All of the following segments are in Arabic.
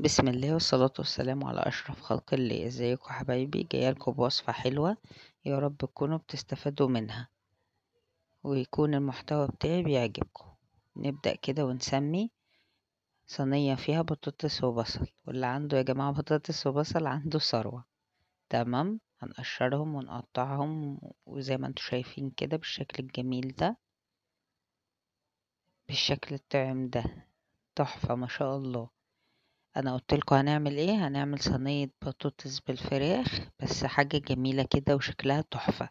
بسم الله والصلاة والسلام على أشرف خلق الله. ازيكم حبايبي؟ جايلكم بوصفة حلوة، يا رب تكونوا بتستفادوا منها ويكون المحتوى بتاعي بيعجبكم. نبدأ كده ونسمي صينية فيها بطاطس وبصل، واللي عنده يا جماعة بطاطس وبصل عنده ثروة. تمام، هنقشرهم ونقطعهم وزي ما انتوا شايفين كده بالشكل الجميل ده، بالشكل الطعم ده، تحفة ما شاء الله. انا قلتلكوا هنعمل ايه، هنعمل صينية بطاطس بالفراخ، بس حاجة جميلة كده وشكلها تحفة.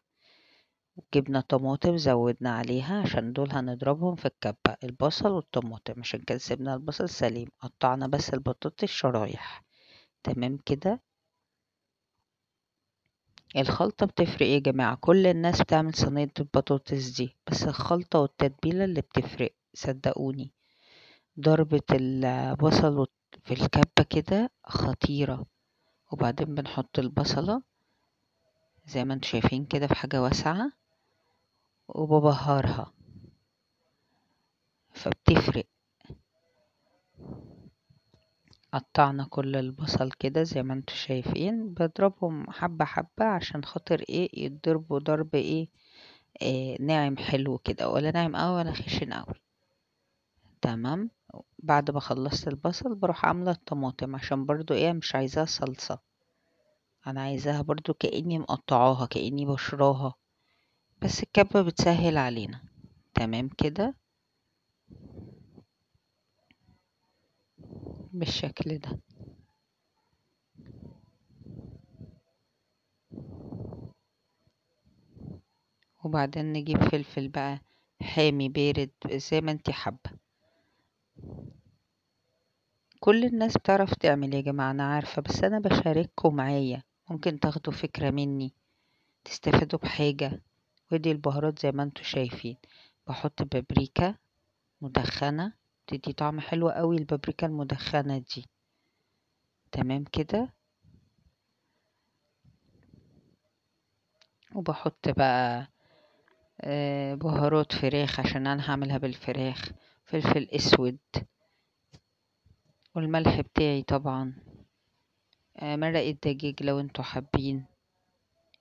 جبنا طماطم زودنا عليها عشان دول هنضربهم في الكبة، البصل والطماطم، عشان كده سيبنا البصل سليم، قطعنا بس البطاطس شرايح. تمام كده. الخلطة بتفرق ايه يا جماعة؟ كل الناس بتعمل صينية البطاطس دي، بس الخلطة والتتبيلة اللي بتفرق، صدقوني. ضربة البصل في الكبة كده خطيرة. وبعدين بنحط البصلة زي ما انتوا شايفين كده في حاجة واسعة، وببهرها، فبتفرق. قطعنا كل البصل كده زي ما انتوا شايفين، بضربهم حبة حبة عشان خاطر ايه، يتضربوا ضرب ايه، ناعم حلو كده، ولا ناعم اوي ولا خشن اوي. تمام. بعد ما خلصت البصل بروح عاملة الطماطم، عشان برضو ايه، مش عايزاها صلصة، انا عايزاها برضو كأني مقطعاها كأني بشراها، بس الكبة بتسهل علينا. تمام كده بالشكل ده. وبعدين نجيب فلفل بقى، حامي بارد زي ما انتي حابة. كل الناس بتعرف تعمل يا جماعة انا عارفة، بس انا بشارككم معايا، ممكن تاخدوا فكرة مني، تستفادوا بحاجة. ودي البهارات زي ما انتوا شايفين، بحط بابريكا مدخنة، تدي طعم حلو قوي البابريكا المدخنة دي. تمام كده. وبحط بقى بهارات فراخ عشان انا هعملها بالفراخ، فلفل اسود، والملح بتاعي طبعا، مرقة دجاج لو انتوا حابين.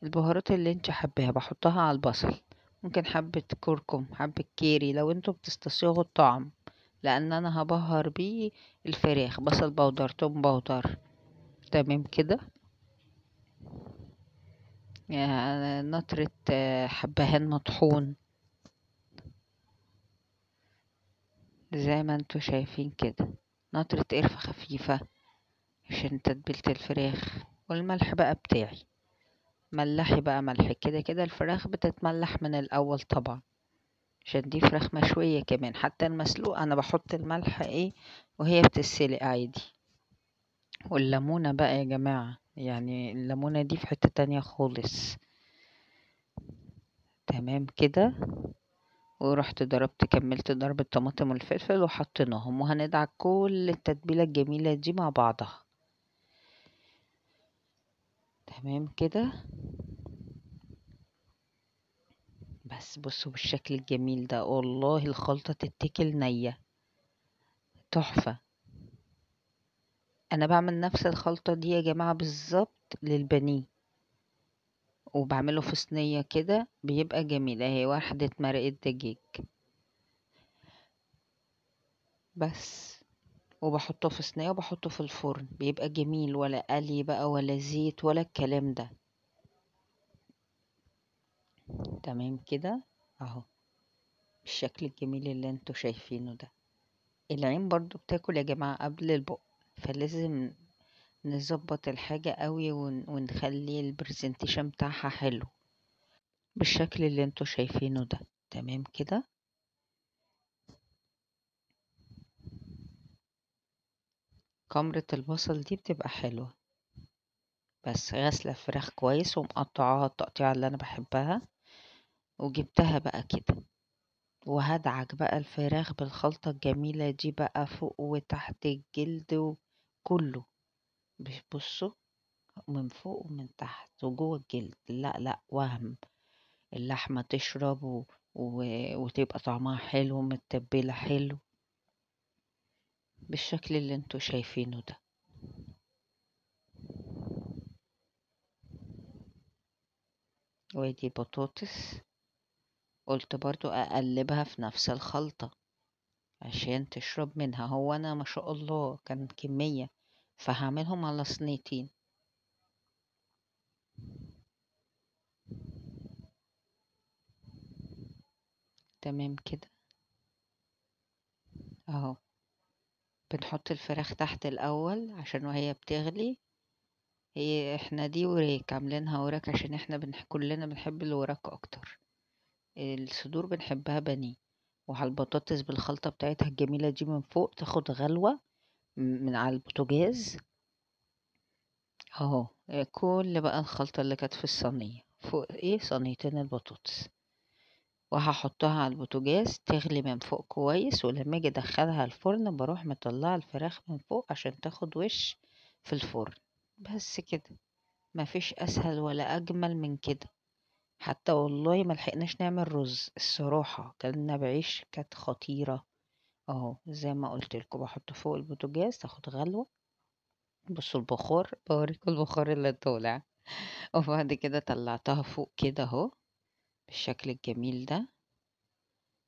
البهارات اللي انت حباها بحطها على البصل، ممكن حبة كركم، حبة كيري لو انتوا بتستصيغوا الطعم، لان انا هبهر بيه الفراخ، بصل بودر، توم بودر. تمام كده. يعني نطرة حبهان مطحون زي ما انتوا شايفين كده، نطرة قرفة خفيفة عشان تتبيلة الفراخ. والملح بقى بتاعي، ملحي بقى ملح كده كده، الفراخ بتتملح من الاول طبعا، عشان دي فراخ مشوية كمان، حتى المسلوق انا بحط الملح ايه وهي بتتسلق عادي. والليمونة بقى يا جماعة، يعني الليمونة دي في حتة تانية خالص. تمام كده. ورحت ضربت، كملت ضرب الطماطم والفلفل وحطيناهم، وهندعك كل التتبيلة الجميلة دي مع بعضها. تمام كده. بس بصوا بالشكل الجميل ده، والله الخلطة تتاكل نية، تحفة. انا بعمل نفس الخلطة دي يا جماعة بالظبط للبانيه، وبعمله في صينية كده بيبقى جميل، اهي واحدة مرقة دجاج بس، وبحطه في صينية وبحطه في الفرن، بيبقى جميل، ولا قلي بقى ولا زيت ولا الكلام ده. تمام كده اهو، بالشكل الجميل اللي انتوا شايفينه ده. العين برضو بتاكل يا جماعة قبل البق، فلازم نظبط الحاجة قوي ونخلي البرزنتيشن بتاعها حلو بالشكل اللي انتوا شايفينه ده. تمام كده. كمرة البصل دي بتبقى حلوة، بس غاسلة الفراخ كويس ومقطعاها التقطيعة اللي انا بحبها، وجبتها بقى كده، وهدعك بقى الفراخ بالخلطة الجميلة دي بقى فوق وتحت الجلد وكله. بصوا، من فوق ومن تحت وجوه الجلد، لا لا وهم، اللحمة تشرب وتبقى طعمها حلو متبلة حلو بالشكل اللي انتوا شايفينه ده. وادي بطاطس، قلت برضو اقلبها في نفس الخلطة عشان تشرب منها. هو انا ما شاء الله كان كمية، فهعملهم على صينيتين. تمام كده اهو. بنحط الفراخ تحت الاول عشان وهي بتغلي. هي احنا دي وراك، عاملينها وراك عشان احنا كلنا بنحب الوراك اكتر. الصدور بنحبها بانيه. وعلى البطاطس بالخلطة بتاعتها الجميلة دي من فوق تاخد غلوة من على البوتاجاز اهو. كل بقى الخلطة اللي كانت في الصينية فوق صينيتين البطاطس، وهحطها على البوتاجاز تغلي من فوق كويس. ولما اجي ادخلها الفرن بروح مطلعه الفراخ من فوق عشان تاخد وش في الفرن. بس كده، مفيش اسهل ولا اجمل من كده. حتى والله ما لحقناش نعمل رز، الصراحة كلنا بعيش كانت خطيرة اهو. زي ما قلت لكم بحط فوق البوتاجاز تاخد غلوة. بصوا البخار، بوريكم البخار اللي طالع. وبعد كده طلعتها فوق كده اهو بالشكل الجميل ده،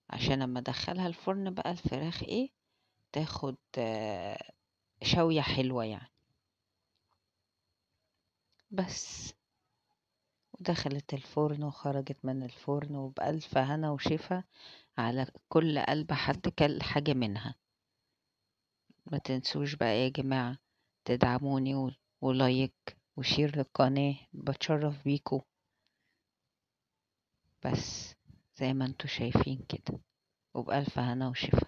عشان اما ادخلها الفرن بقى الفراخ تاخد شوية حلوة يعني. بس ودخلت الفرن وخرجت من الفرن وبألف هنا وشفا على كل قلب حد كل حاجة منها. ما تنسوش بقى يا جماعة تدعموني ولايك وشير للقناة، بتشرف بيكو. بس زي ما انتوا شايفين كده، وبألف هنا وشفا.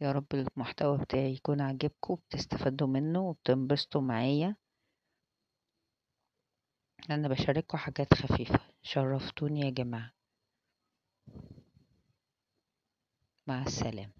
يا رب المحتوى بتاعي يكون عجبكم، بتستفادوا منه وبتنبسطوا معايا. انا بشارككم حاجات خفيفة. شرفتوني يا جماعة. مع السلامة.